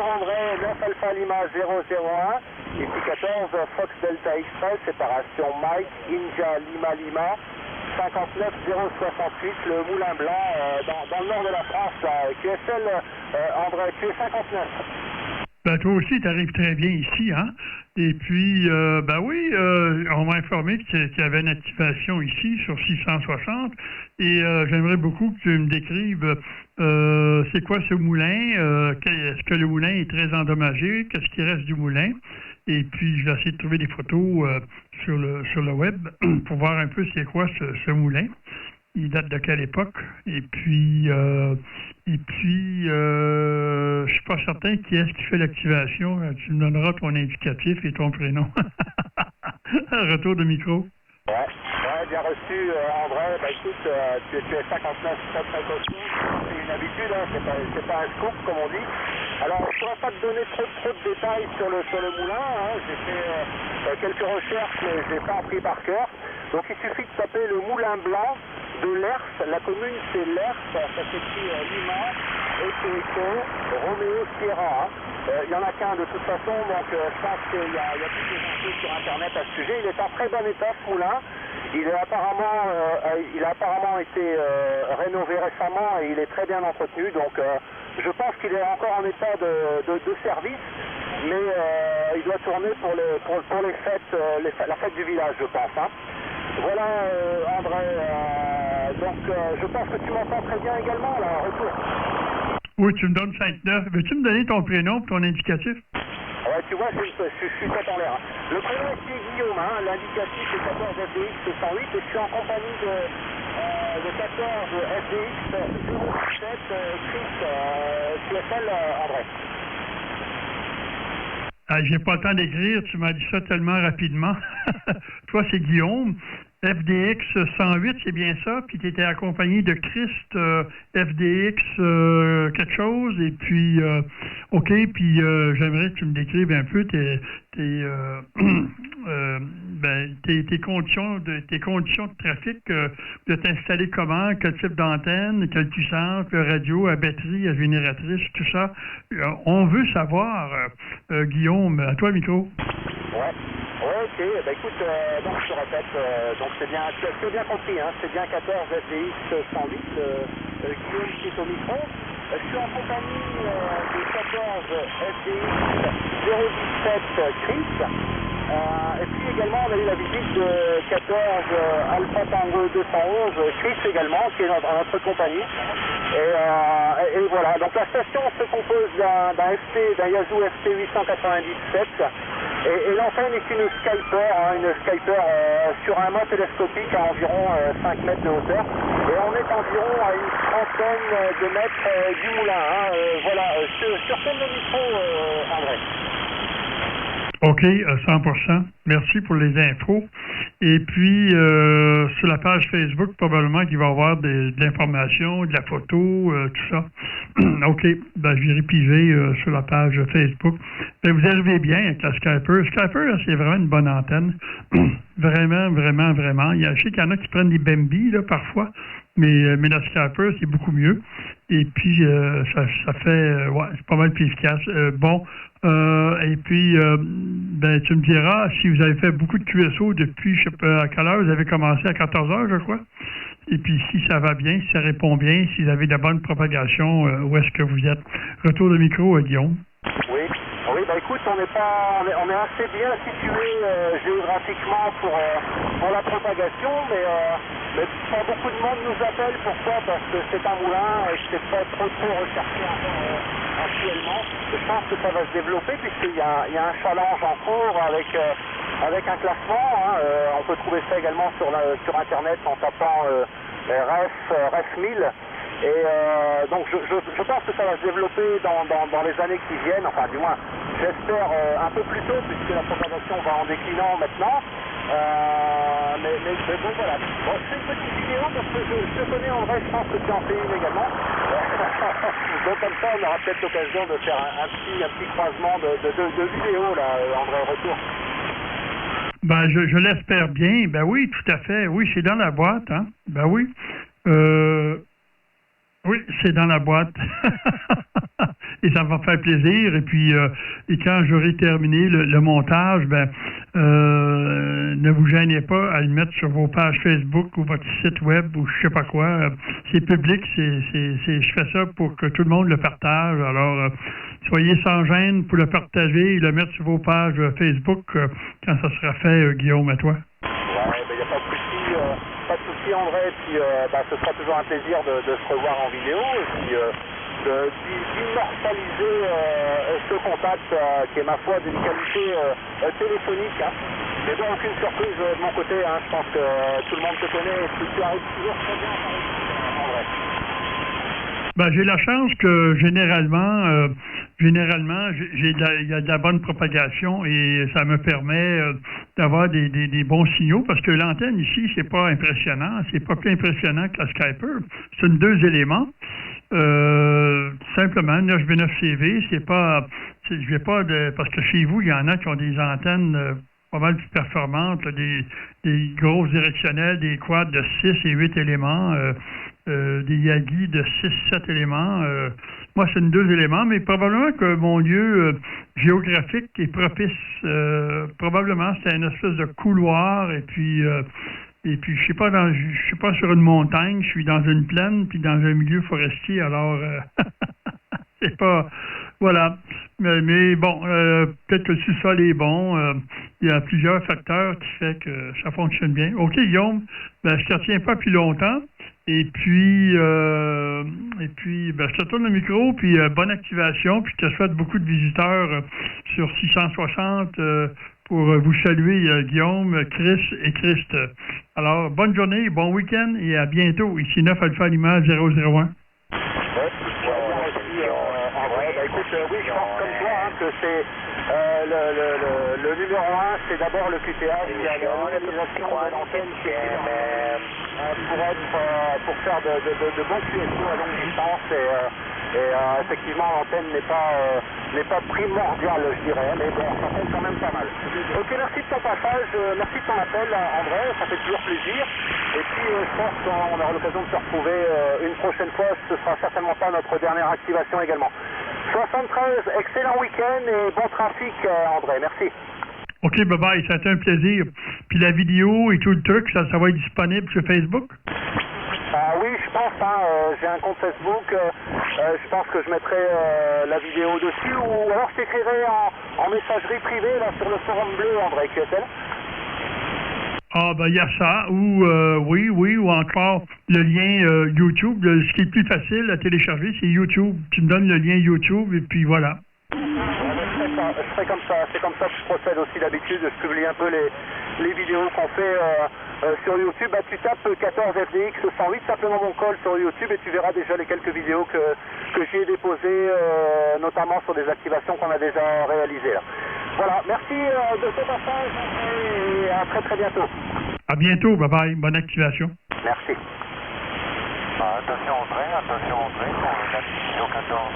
André, 9 Alpha Lima 001, et puis 14 Fox Delta Express, séparation Mike, India Lima Lima, 59 068, le Moulin Blanc, dans le nord de la France, là, QSL, André, QS59. Ben, toi aussi, tu arrives très bien ici, hein? Et puis, ben oui, on m'a informé qu'il y avait une activation ici sur 660 et j'aimerais beaucoup que tu me décrives c'est quoi ce moulin, est-ce que le moulin est très endommagé, qu'est-ce qui reste du moulin? Et puis, je vais essayer de trouver des photos sur le web pour voir un peu c'est quoi ce moulin. Il date de quelle époque? Et puis, je suis pas certain qui est-ce qui fait l'activation. Tu me donneras ton indicatif et ton prénom. Retour de micro. Ouais, bien reçu, André. Bah, écoute, tu es 59 très costaud. C'est une habitude, hein, c'est pas un scoop, comme on dit. Alors, je ne pourrais pas te donner trop de détails sur le moulin. Hein. J'ai fait quelques recherches, mais je n'ai pas appris par cœur. Donc, il suffit de taper le Moulin Blanc de Lers. La commune, c'est Lers. Ça s'écrit Lima, Eco, Roméo, Sierra. Il n'y en a qu'un de toute façon, donc je pense qu'il y a toutes les infos sur Internet à ce sujet. Il est en très bon état, ce moulin. Il a apparemment été rénové récemment et il est très bien entretenu. Donc, je pense qu'il est encore en état de service, mais il doit tourner pour les fêtes, la fête du village, je pense. Hein. Voilà, André. Donc, je pense que tu m'entends très bien également, là, retour. Oui, tu me donnes 5-9. Veux-tu me donner ton prénom et ton indicatif? Ouais, tu vois, je suis tête en l'air. Le prénom ici est Guillaume, hein, l'indicatif est 14 FDX 108 et je suis en compagnie de 14 FDX 07 Chris QSL André. Ah, j'ai pas le temps d'écrire, tu m'as dit ça tellement rapidement. Toi, c'est Guillaume. FDX 108, c'est bien ça, puis tu étais accompagné de Christ FDX quelque chose, et puis, OK, puis j'aimerais que tu me décrives un peu tes conditions de trafic. Vous êtes installé comment, quel type d'antenne, quelle puissance, radio, à batterie, à génératrice, tout ça. On veut savoir, Guillaume, à toi le micro. Ouais. Ok, bah écoute, donc je te répète, donc c'est bien, tu as bien compris, hein, c'est bien 14 FDX 108, Guillaume qui est au micro. Je suis en compagnie de 14 FDX 017 Chris, et puis également on a eu la visite de 14 Alpha Tango 211 Chris également, qui est notre compagnie. Et voilà, donc la station se compose d'un Yazoo FT 897. Et l'antenne est une Skyper sur un mât télescopique à environ 5 mètres de hauteur. Et on est environ à une trentaine de mètres du moulin. Hein. Voilà, sur quel micro, André? OK, 100%. Merci pour les infos. Et puis, sur la page Facebook, probablement qu'il va y avoir de l'information, de la photo, tout ça. OK, ben, je vais piger sur la page Facebook. Ben, vous arrivez bien avec la Skyper. Skyper, c'est vraiment une bonne antenne. Vraiment, vraiment, vraiment. Je sais qu'il y en a qui prennent des Bambi, là, parfois. Mais la Skyper, c'est beaucoup mieux. Et puis, ça fait, ouais, c'est pas mal plus efficace. Et puis, ben, tu me diras si vous avez fait beaucoup de QSO depuis, je sais pas à quelle heure, vous avez commencé à 14 heures, je crois. Et puis, si ça va bien, si ça répond bien, si vous avez de la bonne propagation, où est-ce que vous êtes? Retour de micro, Guillaume. Oui, bah écoute, on est assez bien situé géographiquement pour la propagation, mais pas beaucoup de monde nous appelle. Pourquoi? Parce que c'est un moulin et que c'est pas trop recherché encore actuellement. Je pense que ça va se développer puisqu'il y a un challenge en cours avec un classement. Hein. On peut trouver ça également sur Internet en tapant REF 1000. Et donc je pense que ça va se développer dans les années qui viennent, enfin du moins j'espère un peu plus tôt puisque la propagation va en déclinant maintenant. Mais bon voilà. Bon, je fais une petite vidéo parce que je te connais en vrai, je pense que tu en fais une également. Donc comme ça on aura peut-être l'occasion de faire un petit croisement de vidéos là, André, retour. Ben je l'espère bien. Ben oui, tout à fait. Oui, c'est dans la boîte, hein. Ben oui. Oui, c'est dans la boîte. Et ça va faire plaisir. Et puis, et quand j'aurai terminé le montage, ne vous gênez pas à le mettre sur vos pages Facebook ou votre site web ou je sais pas quoi. C'est public, je fais ça pour que tout le monde le partage. Alors, soyez sans gêne pour le partager et le mettre sur vos pages Facebook quand ça sera fait, Guillaume, à toi. Ouais, il n'y a pas de souci. Pas de souci, André. Et puis, ce sera toujours un plaisir de se revoir en vidéo. Et puis, d'immortaliser ce contact qui est, ma foi, d'une qualité téléphonique. Hein. Mais bon, aucune surprise de mon côté. Hein. Je pense que tout le monde te connaît. Tu arrives toujours très bien à André. J'ai la chance que généralement, il y a de la bonne propagation et ça me permet d'avoir des bons signaux parce que l'antenne ici, c'est pas impressionnant. C'est pas plus impressionnant que la Skyper. C'est une 2 éléments. Simplement, 9B9 CV, c'est pas. Je vais pas parce que chez vous, il y en a qui ont des antennes pas mal plus performantes, là, des grosses directionnelles, des quads de 6 et 8 éléments. Des Yagi de 6-7 éléments. Moi, c'est une 2 éléments, mais probablement que mon lieu géographique est propice. Probablement, c'est une espèce de couloir, et puis je suis pas sur une montagne, je suis dans une plaine, puis dans un milieu forestier, alors c'est pas... Voilà. Mais bon, peut-être que le sous-sol est bon. Il y a plusieurs facteurs qui fait que ça fonctionne bien. OK, Guillaume, je ne te retiens pas plus longtemps. Et puis, je te tourne le micro, puis bonne activation, puis je te souhaite beaucoup de visiteurs sur 660 pour vous saluer, Guillaume, Chris et Christ. Alors, bonne journée, bon week-end et à bientôt. Ici 9 Alpha Lima 001. Écoute, oui, je pense comme toi que c'est le numéro 1, c'est d'abord le QTA, qui a l'utilisation de l'antenne pour faire de bons QSO à longue distance et effectivement l'antenne n'est pas primordiale, je dirais, mais bon, ça compte quand même pas mal. Ok, merci de ton passage, merci de ton appel, André, ça fait toujours plaisir. Et puis je pense qu'on aura l'occasion de se retrouver une prochaine fois, ce sera certainement pas notre dernière activation également. 73, excellent week-end et bon trafic, André, merci. OK, bye-bye, ça a été un plaisir. Puis la vidéo et tout le truc, ça va être disponible sur Facebook? Oui, je pense, j'ai un compte Facebook, je pense que je mettrai la vidéo dessus, ou alors je t'écrirai en messagerie privée là, sur le forum bleu, André, que est-elle? Il y a ça, ou ou encore le lien YouTube. Ce qui est plus facile à télécharger, c'est YouTube. Tu me donnes le lien YouTube et puis voilà. Je ferai comme ça, c'est comme ça que je procède aussi d'habitude, je publie un peu les vidéos qu'on fait sur YouTube. Tu tapes 14FDX 108, simplement mon call sur YouTube et tu verras déjà les quelques vidéos que j'y ai déposées, notamment sur des activations qu'on a déjà réalisées. Là. Voilà, merci de ce passage et à très très bientôt. À bientôt, bye bye, bonne activation. Merci. Attention entrée pour la 14.